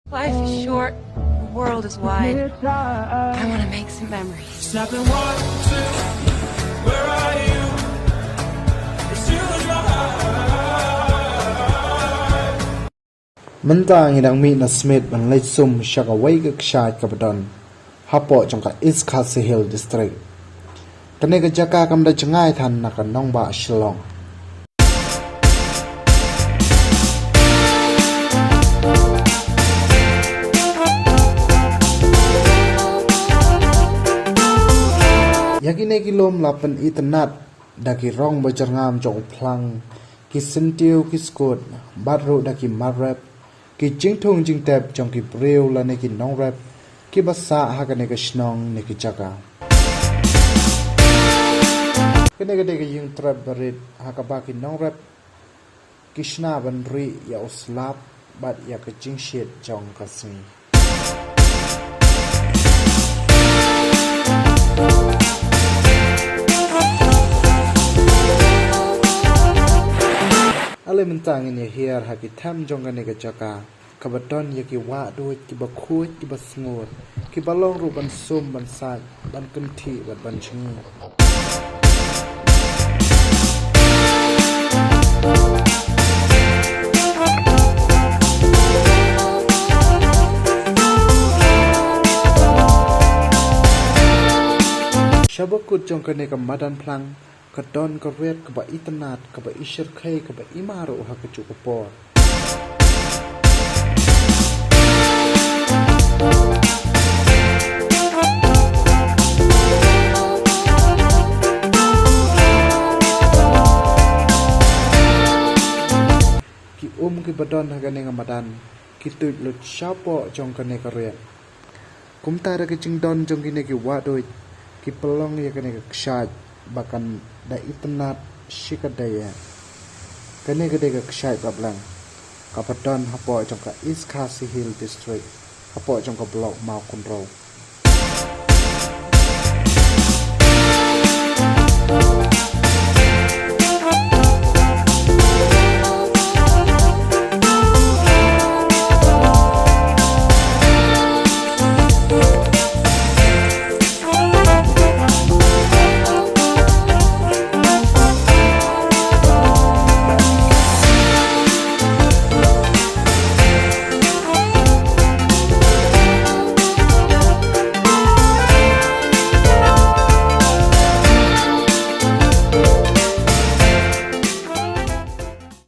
Life is short, the world is wide. I want to make some memories. Snapping 1, 2, where are you? It's you in my heart. Mentang idang mi na Smith ban late sum shaka waiga kshat kabadon hapo jongka East Castle Hill district kane ka jaka kam da changai than na ka nong ba Shillong yakine kilom lapan itynnad daki rong bajarngam jong plang ki sentiu ki skot badru daki marrep ki jingthung jingtep jong ki breu la ne ki nongrep ki basa haka ne ka snong ne ki chaka kene ga de ki hynniewtrep barit haka ba ki nongrep kishna banri ya uslap bat ya ka jingshit jong kasmi ale mentang ini here haki tham jong ne ka chaka kabadon ya ki wa do ki ba khu ki ba sngur ki ba long ru ban sum ban sa ban kunthi ban ching shabakut jong ne ka madan plang kadon ka red ka ba itynnad ka ba ishir khay ka ba imaro ha ka chukupor ki ki badon ha ka madan ki tut lut shapo jong ka ne ka red kumta ra ki chingdon jong ki ne ki wadoi ki pelong ya ka ne ka kshat bahkan da itynnad shikadaya kane gede ka kshai bablang kapadon hapo jongka East Castle Hill district hapo jongka blok mau kunro